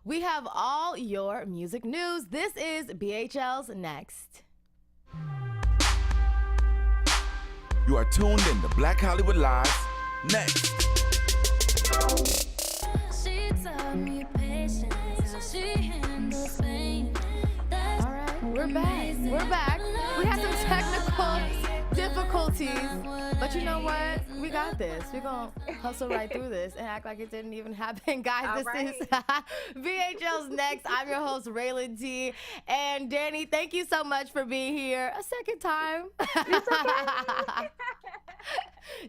We have all your music news. This is BHL's Next. You are tuned in to Black Hollywood Live. Next. She taught me patience. She handles pain. All right, we're back. We're back. We had some technical difficulties, but you know what? We got this. We're going to hustle right through this and act like it didn't even happen. Guys, this is BHL's Next. I'm your host, Rhelin T. And Dannie, thank you so much for being here a second time. It's okay.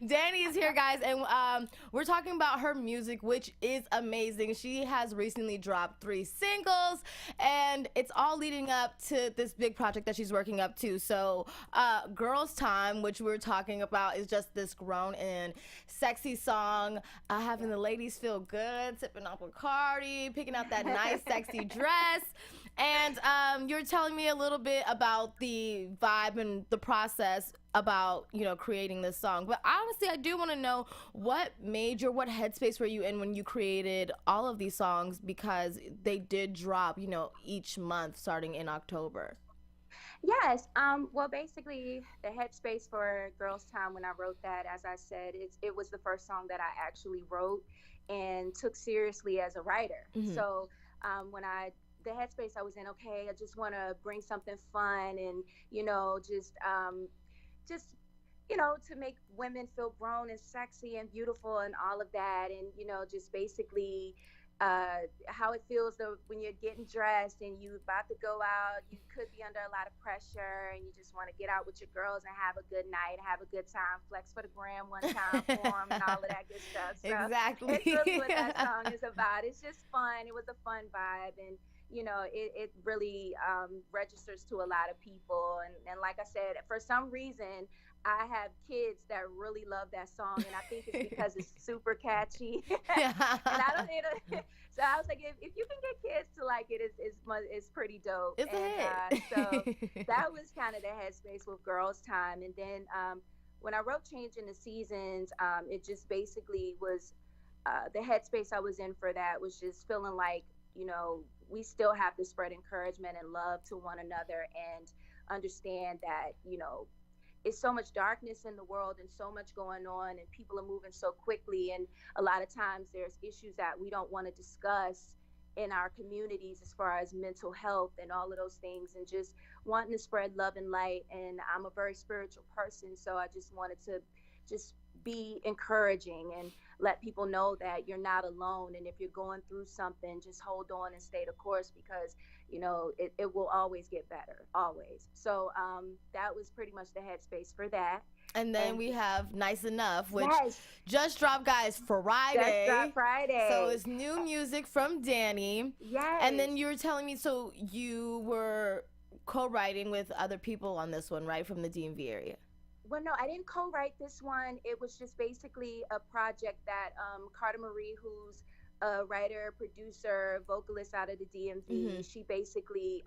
Dannie is here, guys, and we're talking about her music, which is amazing. She has recently dropped 3 singles, and it's all leading up to this big project that she's working up to. So Girls Time, which we're talking about, is just this grown and sexy song, having the ladies feel good, sipping on Bacardi, picking out that nice, sexy dress. And you're telling me a little bit about the vibe and the process about, creating this song. But honestly, I do want to know what headspace were you in when you created all of these songs, because they did drop, each month starting in October. Yes. Well, basically, the headspace for Girls Time, when I wrote that, as I said, it was the first song that I actually wrote and took seriously as a writer. Mm-hmm. So the headspace I was in, okay, I just want to bring something fun and, to make women feel grown and sexy and beautiful and all of that. And, just basically how it feels when you're getting dressed and you're about to go out. You could be under a lot of pressure and you just want to get out with your girls and have a good night, have a good time, flex for the gram one time for them and all of that good stuff. So Exactly. It's really what that song is about. It's just fun. It was a fun vibe, and it really registers to a lot of people. And like I said, for some reason, I have kids that really love that song, and I think it's because it's super catchy. And I don't need so I was like, if you can get kids to like it, it's pretty dope. It's a hit. So that was kind of the headspace with Girls Time. And then when I wrote Changing the Seasons, it just basically was the headspace I was in for that was just feeling like, we still have to spread encouragement and love to one another and understand that, it's so much darkness in the world and so much going on, and people are moving so quickly. And a lot of times there's issues that we don't want to discuss in our communities as far as mental health and all of those things, and just wanting to spread love and light. And I'm a very spiritual person, so I just wanted to just be encouraging and let people know that you're not alone, and if you're going through something, just hold on and stay the course, because it will always get better, always. So that was pretty much the headspace for that. And then we have Nice Enough, which Yes. just dropped, guys, Friday. Just dropped Friday. So it's new music from Dannie. Yes. And then you were telling me, so you were co-writing with other people on this one, right, from the DMV area? Well, no, I didn't co-write this one. It was just basically a project that Carter Marie, who's a writer, producer, vocalist out of the DMV, Mm-hmm. she basically,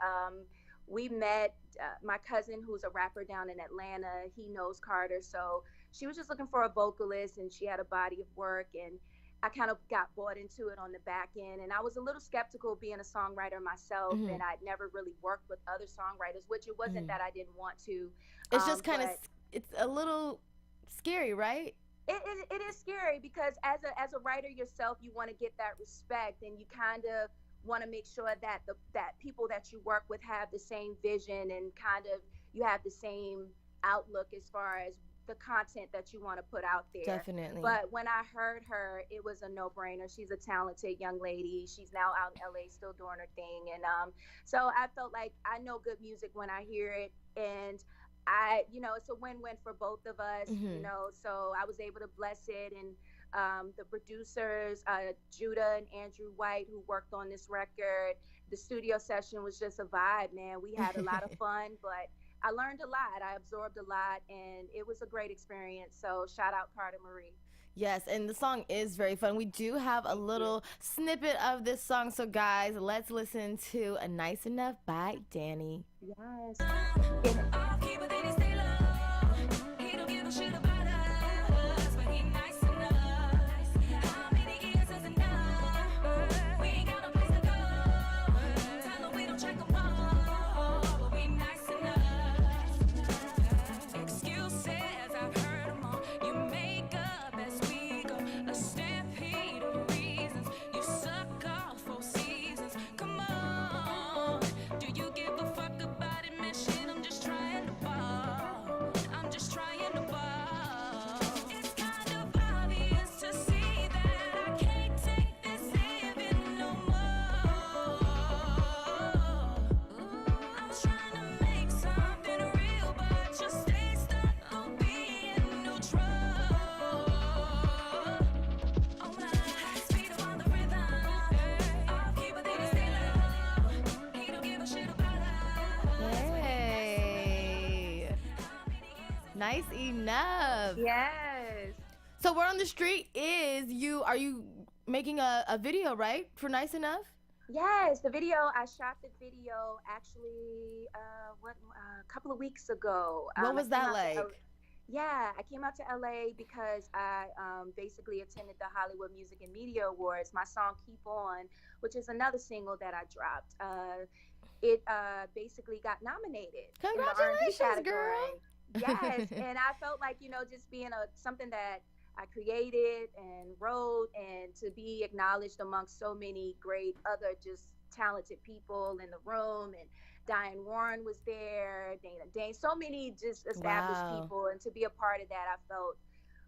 we met, my cousin who's a rapper down in Atlanta, he knows Carter. So she was just looking for a vocalist, and she had a body of work, and I kind of got bought into it on the back end. And I was a little skeptical being a songwriter myself, Mm-hmm. and I'd never really worked with other songwriters, which it wasn't that I didn't want to. It's just kind of, but it's a little scary, right? It is scary, because as a writer yourself, you want to get that respect, and you kind of want to make sure that that people that you work with have the same vision, and kind of you have the same outlook as far as the content that you want to put out there. Definitely. But when I heard her, it was a no-brainer. She's a talented young lady. She's now out in LA still doing her thing. And so I felt like I know good music when I hear it, and it's a win-win for both of us, Mm-hmm. so I was able to bless it. And the producers, Judah and Andrew White, who worked on this record, the studio session was just a vibe, man. We had a lot of fun, but I learned a lot. I absorbed a lot, and it was a great experience. So shout out Carter Marie. Yes, and the song is very fun. We do have a little snippet of this song. So, guys, let's listen to A Nice Enough by Dannie. Yes. I'll keep it, then he stay low. He don't give a shit about us, but he nice enough. How many years is enough? We ain't got no place to go. Nice enough. Yes. So Word on the Street is you. Are you making a video, right, for Nice Enough? Yes, the video, I shot the video actually a couple of weeks ago. What I was came that out to like? Yeah, I came out to LA because I basically attended the Hollywood Music and Media Awards. My song "Keep On," which is another single that I dropped, it basically got nominated in the R&B Congratulations, category. Yes, girl. and I felt like, just being something that I created and wrote, and to be acknowledged amongst so many great other just talented people in the room. And Diane Warren was there, Dana Dane, so many just established Wow. people, and to be a part of that, I felt,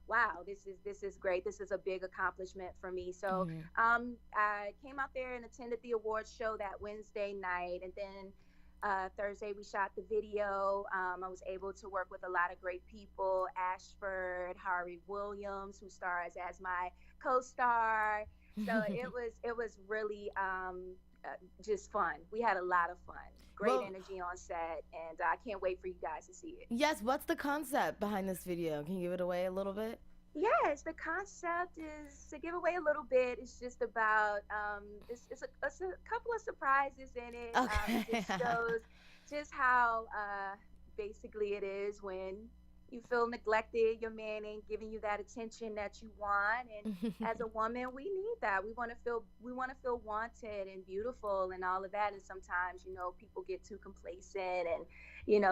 wow, this is great. This is a big accomplishment for me. So Mhm. I came out there and attended the awards show that Wednesday night, and then Thursday we shot the video. I was able to work with a lot of great people: Ashford, Harry Williams, who stars as my co-star. So it was really just fun. We had a lot of fun. Great Well, energy on set, and I can't wait for you guys to see it. yes. What's the concept behind this video? Can you give it away a little bit? Yes, the concept is, to give away a little bit. It's just about it's a couple of surprises in it. It Okay. just shows just how basically it is when you feel neglected. Your man ain't giving you that attention that you want, and as a woman, we need that. We want to feel wanted and beautiful and all of that. And sometimes, people get too complacent and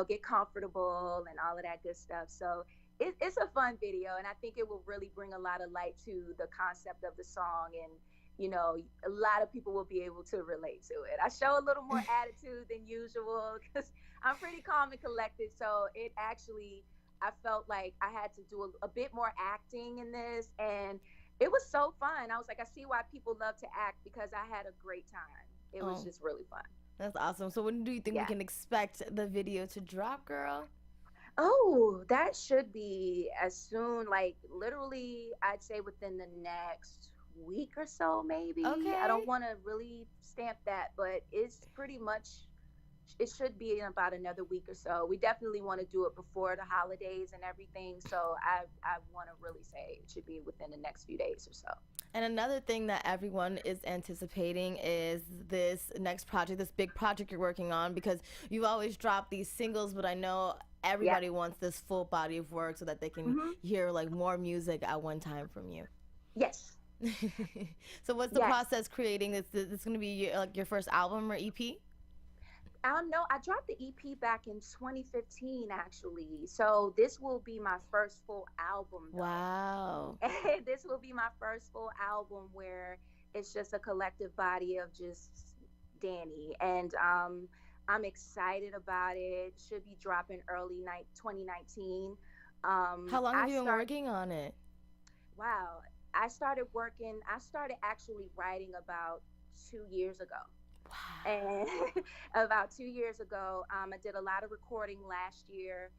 get comfortable and all of that good stuff. So it's a fun video, and I think it will really bring a lot of light to the concept of the song, and a lot of people will be able to relate to it. I show a little more attitude than usual because I'm pretty calm and collected, so it actually, I felt like I had to do a bit more acting in this, and it was so fun. I was like, I see why people love to act, because I had a great time. It was Oh, just really fun. that's awesome. So when do you think we Yeah. can expect the video to drop, girl? Oh, that should be as soon, like literally, I'd say within the next week or so, maybe. I don't Okay. want to really stamp that, but it's pretty much, it should be in about another week or so. We definitely want to do it before the holidays and everything. So I want to really say it should be within the next few days or so. And another thing that everyone is anticipating is this next project, this big project you're working on, because you've always dropped these singles, but I know Yeah. everybody wants this full body of work so that they can Hmm. hear like more music at one time from you. Yes. So what's the Yes. process creating this? This going to be like your first album or EP? No, I dropped the EP back in 2015, actually. So this will be my first full album, though. Wow. This will be my first full album where it's just a collective body of just Danny, and I'm excited about it. Should be dropping early night 2019. How long have I you been start working on it? Wow, I started actually writing about 2 years ago. Wow. And about 2 years ago, I did a lot of recording last year,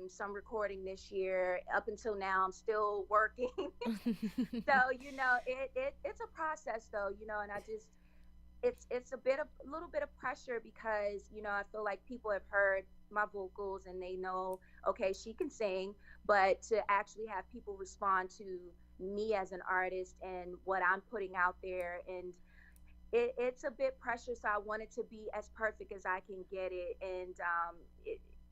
some recording this year. Up until now, I'm still working. So it's a process, though, and I just, it's a little bit of pressure, because I feel like people have heard my vocals and they know, okay, she can sing, but to actually have people respond to me as an artist and what I'm putting out there, and it's a bit pressure. So I want it to be as perfect as I can get it, and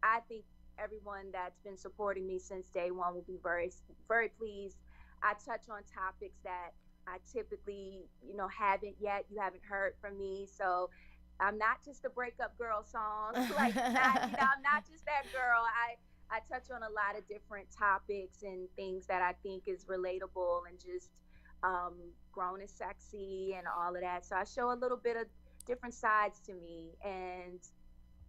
I think everyone that's been supporting me since day one will be very, very pleased. I touch on topics that I typically, you haven't heard from me. So I'm not just a breakup girl song. Like, I'm not just that girl. I touch on a lot of different topics and things that I think is relatable, and just um, grown is sexy and all of that. So I show a little bit of different sides to me, and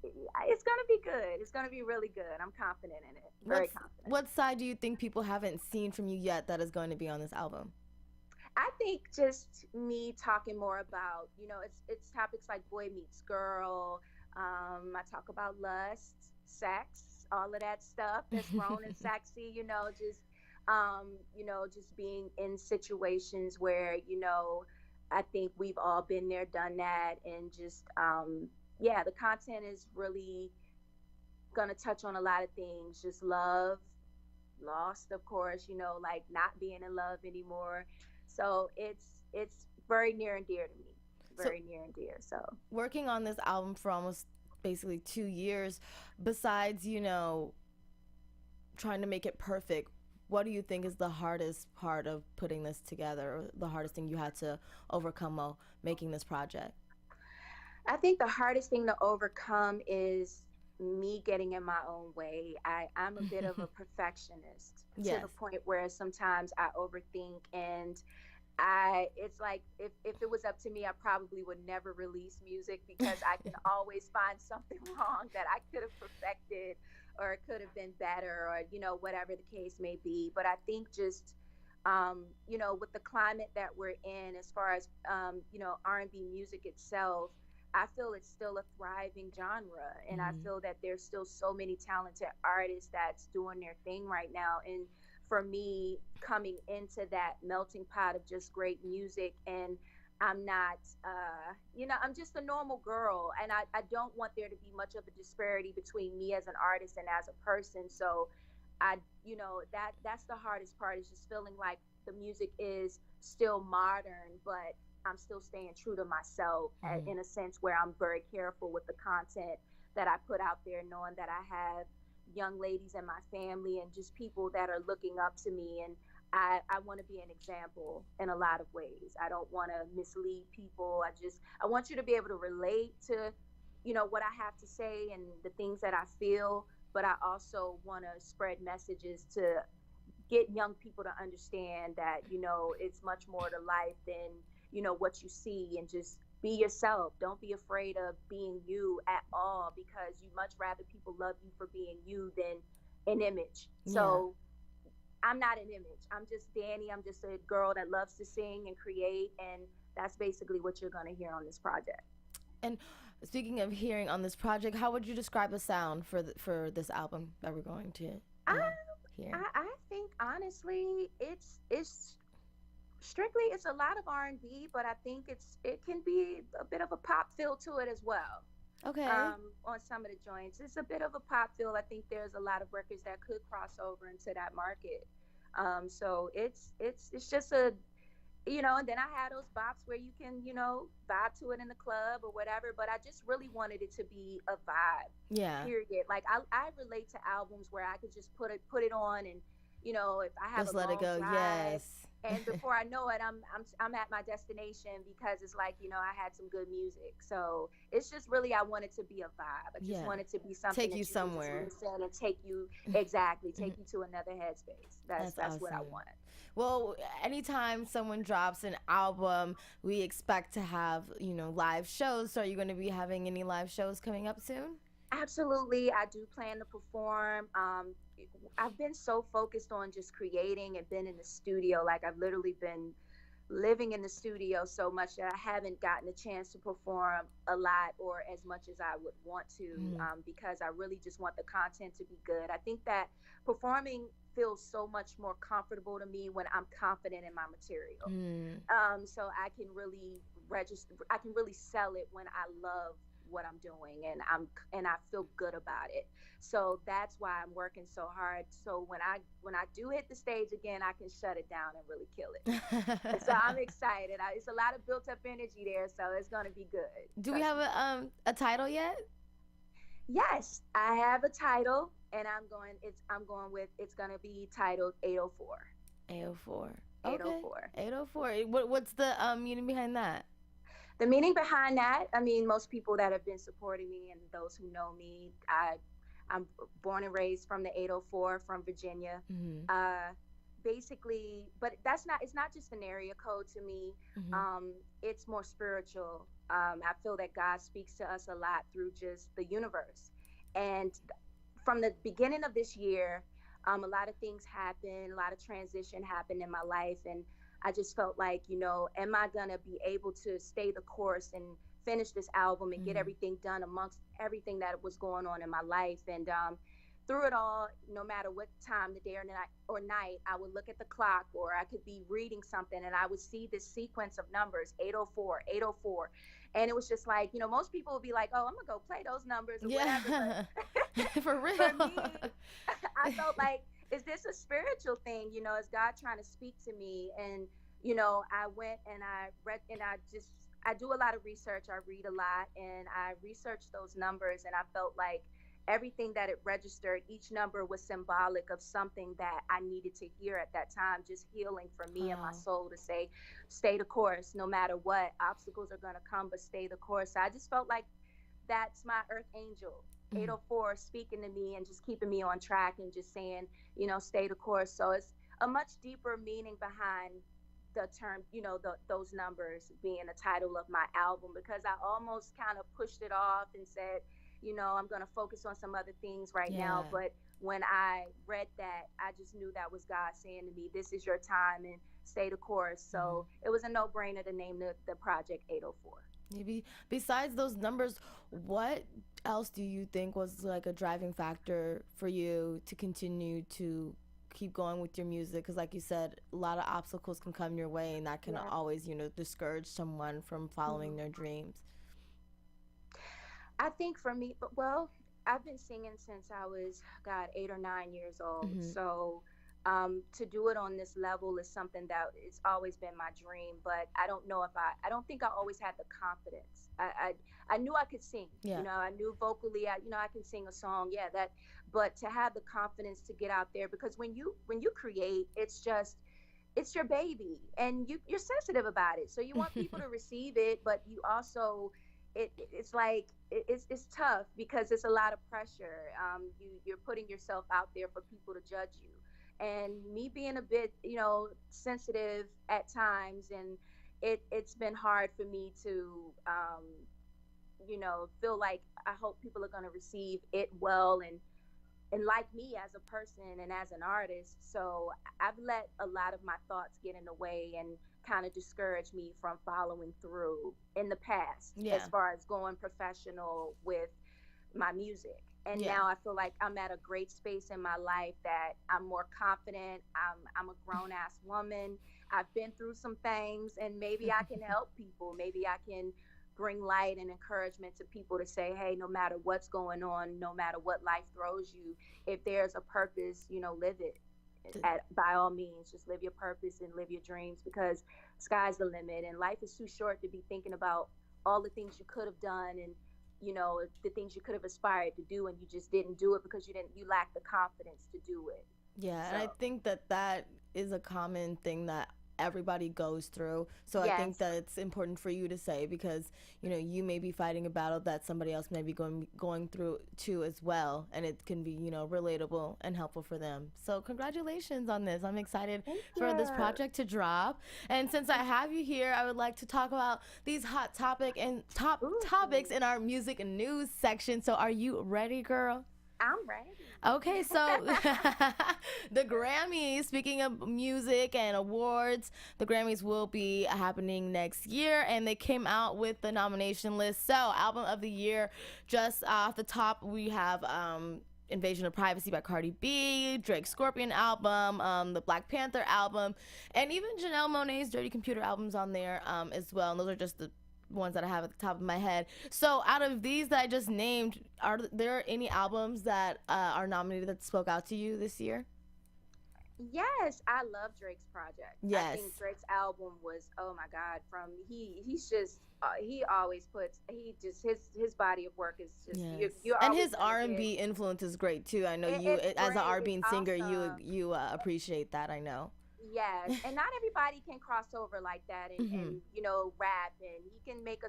it's gonna be good. It's gonna be really good. I'm confident in it. Very What's confident. what side do you think people haven't seen from you yet that is going to be on this album? I think just me talking more about, it's topics like boy meets girl. I talk about lust, sex, all of that stuff that's grown and sexy. Just being in situations where, I think we've all been there, done that, and just, yeah, the content is really gonna touch on a lot of things, just love, lost, of course, like not being in love anymore. So it's very near and dear to me, So very near and dear. So working on this album for almost basically 2 years, besides, trying to make it perfect, what do you think is the hardest part of putting this together, or the hardest thing you had to overcome while making this project? I think the hardest thing to overcome is me getting in my own way. I'm a bit of a perfectionist to Yes. the point where sometimes I overthink, and it's like if it was up to me, I probably would never release music because I can always find something wrong that I could have perfected or it could have been better, or whatever the case may be. But I think just with the climate that we're in, as far as R&B music itself, I feel it's still a thriving genre, and I Mhm. feel that there's still so many talented artists that's doing their thing right now. And for me, coming into that melting pot of just great music, and I'm not, I'm just a normal girl, and I don't want there to be much of a disparity between me as an artist and as a person. So that's the hardest part, is just feeling like the music is still modern, but I'm still staying true to myself, Mhm. in a sense where I'm very careful with the content that I put out there, knowing that I have young ladies in my family and just people that are looking up to me. And I want to be an example in a lot of ways. I don't want to mislead people. I want you to be able to relate to, what I have to say and the things that I feel. But I also want to spread messages to get young people to understand that it's much more to life than what you see, and just be yourself. Don't be afraid of being you at all, because you much rather people love you for being you than an image. Yeah. So I'm not an image. I'm just Danny. I'm just a girl that loves to sing and create, and that's basically what you're going to hear on this project. And speaking of hearing on this project, how would you describe a sound for this album that we're going to I hear? I think honestly, it's strictly, it's a lot of R&B, but I think it can be a bit of a pop feel to it as well. Okay. On some of the joints, it's a bit of a pop feel. I think there's a lot of records that could cross over into that market. So it's just and then I had those bops where you can vibe to it in the club or whatever. But I just really wanted it to be a vibe. Yeah. Period. Like I relate to albums where I could just put it on, and if I have Just a let it long go. drive, Yes. and before I know it, I'm at my destination, because it's like I had some good music. So it's just really, I want it to be a vibe. I just Yeah. want it to be something Take you that you can just somewhere. listen and take you, exactly, take you to another headspace. That's That's that's what I awesome. want. Well, anytime someone drops an album, we expect to have, live shows. So are you going to be having any live shows coming up soon? Absolutely, I do plan to perform. I've been so focused on just creating and been in the studio. Like, I've literally been living in the studio so much that I haven't gotten a chance to perform a lot or as much as I would want to, Mm. because I really just want the content to be good. I think that performing feels so much more comfortable to me when I'm confident in my material. Mm. So I can really I can really sell it when I love what I'm doing, and I feel good about it. So that's why I'm working so hard. So when I do hit the stage again, I can shut it down and really kill it. So I'm excited. It's a lot of built up energy there, so it's gonna be good. Do we Trust have me. a title yet? Yes, I have a title, and I'm going with, it's gonna be titled 804. 804. Okay. 804. 804. What's the meaning behind that? The meaning behind that, I mean, most people that have been supporting me and those who know me, I'm born and raised from the 804, from Virginia. Mhm. Basically, but it's not just an area code to me. Mhm. It's more spiritual. I feel that God speaks to us a lot through just the universe. And from the beginning of this year, a lot of things happened, a lot of transition happened in my life, and I just felt like, am I gonna be able to stay the course and finish this album and get Mhm. everything done amongst everything that was going on in my life? And through it all, no matter what time, the day or night, I would look at the clock, or I could be reading something, and I would see this sequence of numbers, 804, 804. And it was just like, most people would be like, oh, I'm gonna go play those numbers or whatever. Yeah. For But real. for me, I felt like, is this a spiritual thing? Is God trying to speak to me? And I went and I read, and I do a lot of research. I read a lot, and I researched those numbers, and I felt like everything that it registered, each number was symbolic of something that I needed to hear at that time, just healing for me and my Oh. soul, to say, stay the course, no matter what obstacles are going to come, but stay the course. So I just felt like that's my earth angel, Mhm. 804, speaking to me and just keeping me on track and just saying, stay the course. So it's a much deeper meaning behind the term, those numbers being the title of my album, because I almost kind of pushed it off and said, I'm going to focus on some other things right now. Yeah. But when I read that, I just knew that was God saying to me, this is your time and stay the course. So it was a no brainer to name the project 804. Maybe besides those numbers, what else do you think was like a driving factor for you to continue to keep going with your music? Because, like you said, a lot of obstacles can come your way, and that can Yeah. always, discourage someone from following Mhm. their dreams. I think for me, but well, I've been singing since I was, God, 8 or 9 years old. Hmm. So to do it on this level is something that it's always been my dream. But I don't know if I don't think I always had the confidence. I knew I could sing. Yeah. I knew vocally, I can sing a song. Yeah, that. But to have the confidence to get out there, because when you create, it's your baby, and you're sensitive about it, so you want people to receive it, but you also, it's like, it's tough because it's a lot of pressure. You're putting yourself out there for people to judge you, and me being a bit, sensitive at times, and it's been hard for me to feel like, I hope people are going to receive it well, and like me as a person and as an artist. So I've let a lot of my thoughts get in the way and kind of discourage me from following through in the past, Yeah. as far as going professional with my music. And Yeah. now I feel like I'm at a great space in my life that I'm more confident. I'm a grown ass woman. I've been through some things, and maybe I can help people. Maybe I can bring light and encouragement to people to say, hey, no matter what's going on, no matter what life throws you, if there's a purpose, live it. By all means, just live your purpose and live your dreams, because sky's the limit, and life is too short to be thinking about all the things you could have done, and the things you could have aspired to do, and you just didn't do it because you lacked the confidence to do it. Yeah, and I So think that is a common thing that everybody goes through. So I think yes. that it's important for you to say, because you may be fighting a battle that somebody else may be going through too as well, and it can be relatable and helpful for them. So congratulations on this. I'm excited Thank for this you. project to drop. And since I have you here, I would like to talk about these hot top Ooh, topics in our music and news section. So are you ready, girl? I'm ready. Okay, so the Grammys, speaking of music and awards, the Grammys will be happening next year, and they came out with the nomination list. So, Album of the Year, just off the top, we have Invasion of Privacy by Cardi B, Drake's Scorpion album, the Black Panther album, and even Janelle Monáe's Dirty Computer albums on there as well. And those are just the ones that I have at the top of my head. So out of these that I just named, are there any albums that are nominated that spoke out to you this year? Yes, I love Drake's project. I Yes. think Drake's album was, oh my God, from he's just he always puts, he just, his body of work is just, Yes. you're And always his gonna R&B influence is great too. I know it's as an great. R&B It's singer, awesome. you appreciate that, I know. Yes, and not everybody can cross over like that, and, Mhm. and rap, and he can make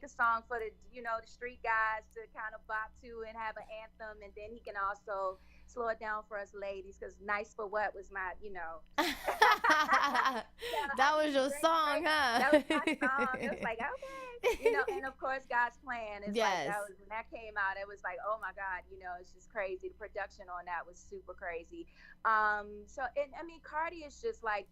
a song for the the street guys to kind of bop to and have an anthem, and then he can also slow it down for us ladies, because Nice for What was my That was your song, huh? that was my song. It was like, okay, and of course God's Plan is like, Yes. that was when that came out. It was like, oh my God, it's just crazy. The production on that was super crazy. So, and I mean, Cardi is just like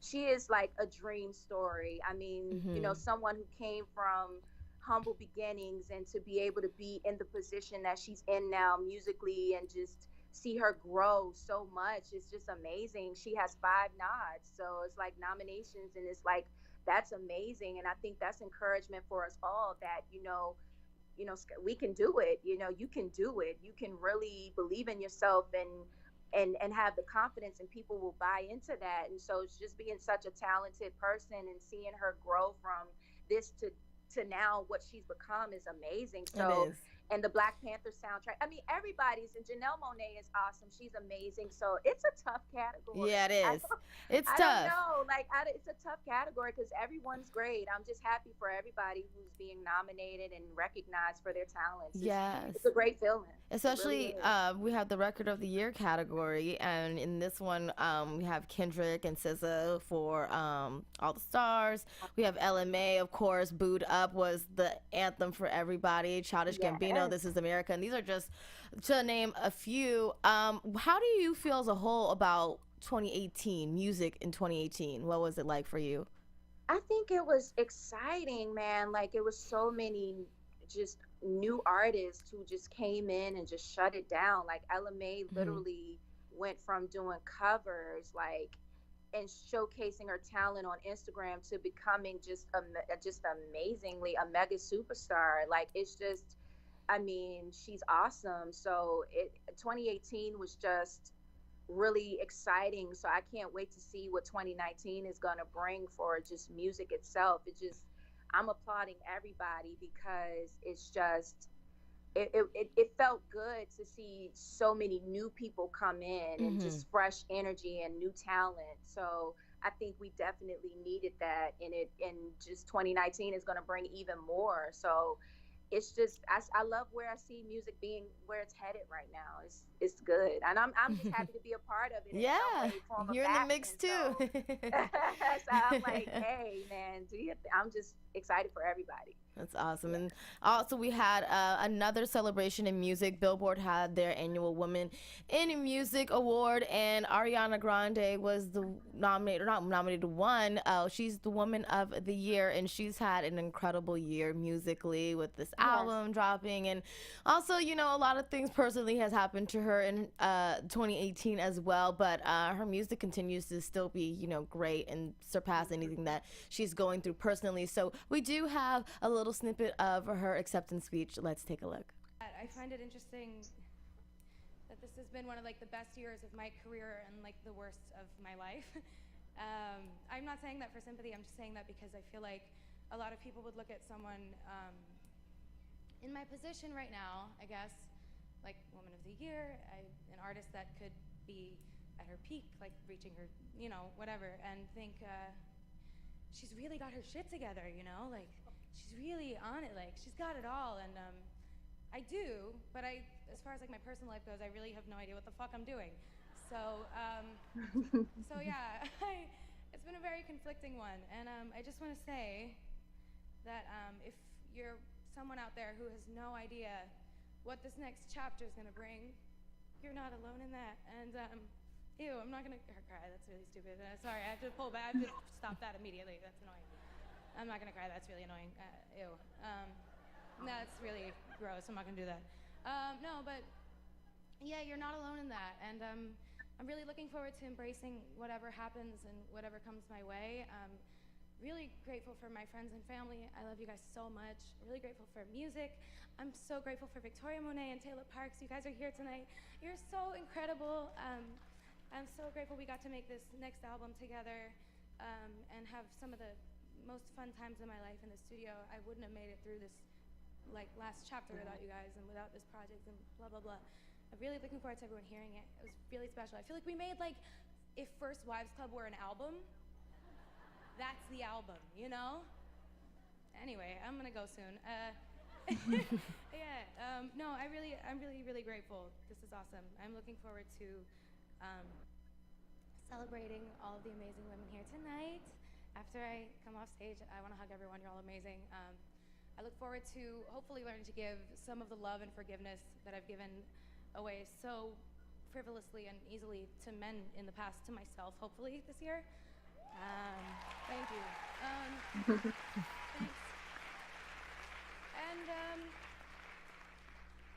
she is like a dream story. I mean, Mhm. someone who came from humble beginnings, and to be able to be in the position that she's in now musically, and just see her grow so much, it's just amazing. She has 5 nods, so it's like nominations, and it's like that's amazing. And I think that's encouragement for us all that, we can do it. You can do it. You can really believe in yourself and have the confidence, and people will buy into that. And so it's just being such a talented person and seeing her grow from this to now what she's become is amazing. It So, is. and the Black Panther soundtrack. I mean, everybody's, and Janelle Monáe is awesome. She's amazing. So it's a tough category. Yeah, it is. It's I don't tough. know. Like, it's a tough category because everyone's great. I'm just happy for everybody who's being nominated and recognized for their talents. Yes. It's a great feeling. It really Especially, is. we have the Record of the Year category, and in this one, we have Kendrick and SZA for All the Stars. We have LMA, of course. Booed Up was the anthem for everybody. Childish Gambino, Yes. This Is America, and these are just to name a few. How do you feel as a whole about 2018 music in 2018? What was it like for you? I think it was exciting, man. Like, it was so many just new artists who just came in and just shut it down. Like, LMA Hmm. literally went from doing covers, like, and showcasing her talent on Instagram to becoming just amazingly a mega superstar. Like, it's just, I mean, she's awesome. So 2018 was just really exciting. So I can't wait to see what 2019 is going to bring for just music itself. I'm applauding everybody because it's just, it felt good to see so many new people come in and Hmm. just fresh energy and new talent. So I think we definitely needed that, and just 2019 is going to bring even more. So it's just, I love where I see music being where it's headed right now. It's good, and I'm just happy to be a part of it in Yeah, some way, form, or you're in the mix fashion. too. So, so I'm like, hey man, I'm just excited for everybody. That's awesome. Yeah. And also, we had another celebration in music. Billboard had their annual Women in Music Award, and Ariana Grande was the nominated, or not nominated, one. She's the Woman of the Year, and she's had an incredible year musically with this Yes. album dropping. And also, a lot of things personally has happened to her in 2018 as well, but her music continues to still be, great and surpass anything that she's going through personally. So we do have a little snippet of her acceptance speech. Let's take a look. I find it interesting that this has been one of like the best years of my career and like the worst of my life. I'm not saying that for sympathy. I'm just saying that because I feel like a lot of people would look at someone in my position right now, I guess, like Woman of the Year, an artist that could be at her peak, like reaching her, whatever, and think she's really got her shit together, like she's really on it, like she's got it all. And I do, but as far as like my personal life goes, I really have no idea what the fuck I'm doing. So so yeah, it's been a very conflicting one. And I just want to say that if you're someone out there who has no idea what this next chapter is going to bring, you're not alone in that. And ew, I'm not going to cry. That's really stupid. Sorry, I have to pull back. I have to stop that immediately. That's annoying. I'm not going to cry. That's really annoying. Ew. That's really gross. I'm not going to do that. No, but yeah, you're not alone in that. And I'm really looking forward to embracing whatever happens and whatever comes my way. Really grateful for my friends and family. I love you guys so much. Really grateful for music. I'm so grateful for Victoria Monet and Taylor Parks. You guys are here tonight. You're so incredible. I'm so grateful we got to make this next album together and have some of the most fun times in my life in the studio. I wouldn't have made it through this like last chapter without you guys and without this project and blah blah blah. I'm really looking forward to everyone hearing it. It was really special. I feel like we made like if First Wives Club were an album, that's the album, Anyway, I'm gonna go soon. Yeah, no, I'm really grateful. This is awesome. I'm looking forward to celebrating all of the amazing women here tonight. After I come off stage, I want to hug everyone. You're all amazing. I look forward to hopefully learning to give some of the love and forgiveness that I've given away so frivolously and easily to men in the past to myself, hopefully this year. Thank you. Thanks. And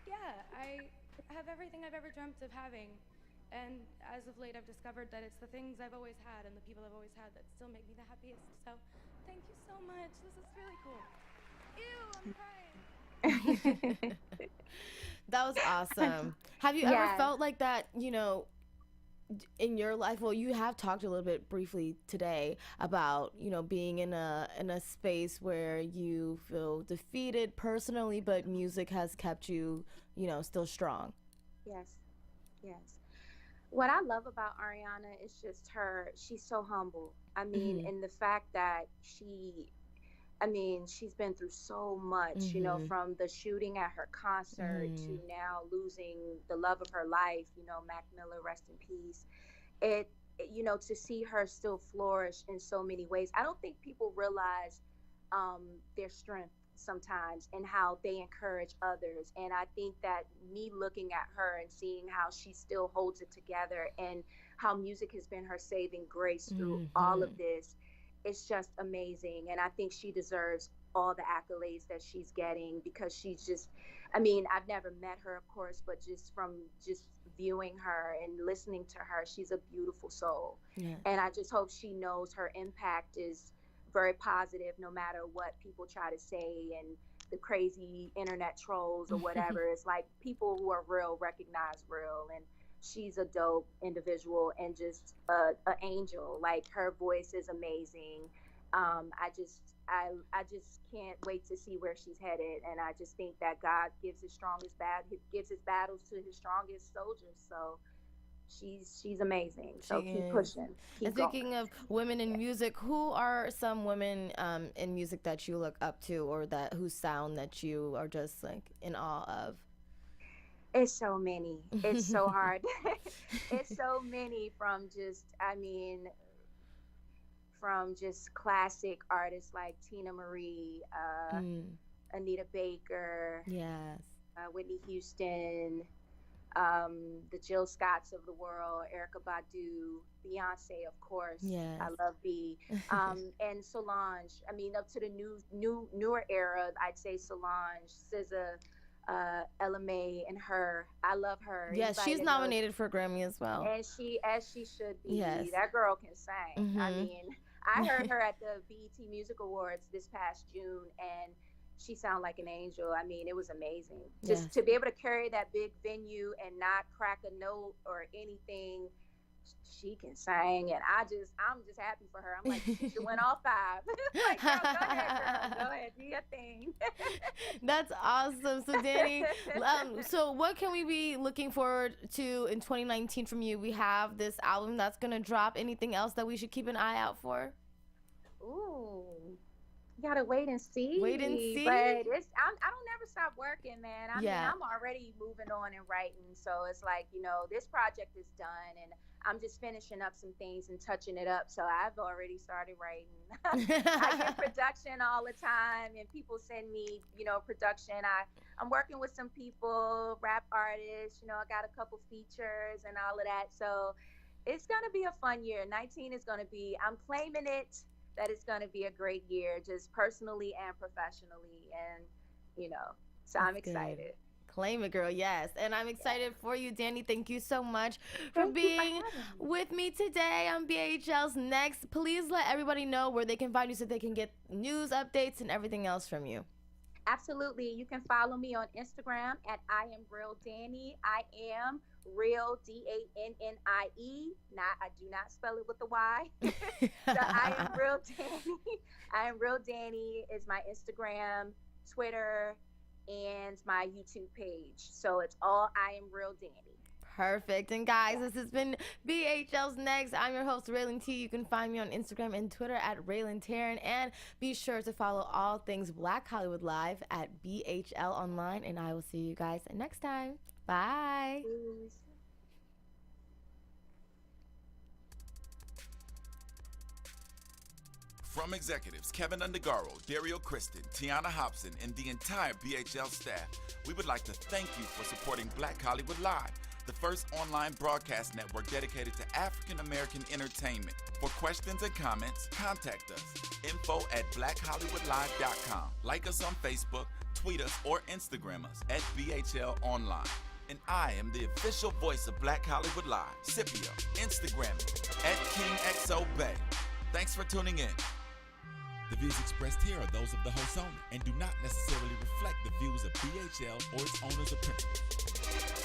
yeah, I have everything I've ever dreamt of having. And as of late, I've discovered that it's the things I've always had and the people I've always had that still make me the happiest. So Thank you so much. This is really cool. Ew, I'm crying. That was awesome. Have you ever Yes. felt like that, in your life? Well, you have talked a little bit briefly today about, being in a space where you feel defeated personally, but music has kept you, still strong. Yes. Yes. What I love about Ariana is just she's so humble. I mean, Mhm. and the fact that she's been through so much, Mhm. from the shooting at her concert to Mhm. now losing the love of her life, Mac Miller, rest in peace. It, to see her still flourish in so many ways. I don't think people realize their strength sometimes and how they encourage others. And I think that me looking at her and seeing how she still holds it together and how music has been her saving grace through all of Mhm. this, it's just amazing. And I think she deserves all the accolades that she's getting because she's just, I've never met her, of course, but just from just viewing her and listening to her, she's a beautiful soul. Yes. And I just hope she knows her impact is very positive no matter what people try to say and the crazy internet trolls or whatever. It's like people who are real recognize real, and she's a dope individual and just a angel. Like her voice is amazing. I just can't wait to see where she's headed, and I just think that God gives his battles to his strongest soldiers. So she's amazing. She So keep is. pushing, And keep going. speaking of women in music, who are some women in music that you look up to, or that whose sound that you are just like in awe of? It's so many. It's so hard. It's so many from just classic artists like Tina Marie, Mm, Anita Baker, yes. Whitney Houston, the Jill Scotts of the world, Erica Badu, Beyonce, of course. Yes. I love B. And Solange. Up to the newer era, I'd say Solange, SZA, Ella Mai, and her. I love her. Yes, Anybody she's that knows, nominated for a Grammy as well. and as she should be. Yes. That girl can sing. Mhm. I heard her at the BET Music Awards this past June, and she sounded like an angel. It was amazing. Just Yes. to be able to carry that big venue and not crack a note or anything. She can sing, and I'm just happy for her. I'm like, she should win all five. Like, girl, go ahead, girl. Go ahead, do your thing. That's awesome. So, Danny, so what can we be looking forward to in 2019 from you? We have this album that's going to drop. Anything else that we should keep an eye out for? Ooh, you gotta wait and see. Wait and see? But I don't never stop working, man. Yeah. I'm already moving on and writing, so it's like, this project is done, and I'm just finishing up some things and touching it up. So I've already started writing. I get production all the time, and people send me, production. I'm working with some people, rap artists. I got a couple features and all of that. So it's gonna be a fun year. 19 is gonna be. I'm claiming it that it's gonna be a great year, just personally and professionally, and so I'm That's good. excited. Claim it, girl. Yes. And I'm excited for you, Danny. Thank you so much for Thank you for being having me. with me today on BHL's Next. Please let everybody know where they can find you so they can get news updates and everything else from you. Absolutely. You can follow me on Instagram at I am real Danny. I am real DANNIE. I do not spell it with a Y. So I am real Danny. I am real Danny is my Instagram, Twitter, and my YouTube page. So it's all I am real Danny. Perfect. And guys, this has been BHL's Next. I'm your host, Rhelin T. You can find me on Instagram and Twitter at Rhelin T. And be sure to follow all things Black Hollywood Live at BHL Online. And I will see you guys next time. Bye. Please. From executives Keven Undergaro, Dario Kristen, Tiana Hobson, and the entire BHL staff, we would like to thank you for supporting Black Hollywood Live, the first online broadcast network dedicated to African American entertainment. For questions and comments, contact us. info@blackhollywoodlive.com. Like us on Facebook, tweet us, or Instagram us at BHL Online. And I am the official voice of Black Hollywood Live, Scipio. Instagram me at KingXOBay. Thanks for tuning in. The views expressed here are those of the host only and do not necessarily reflect the views of BHL or its owners or principals.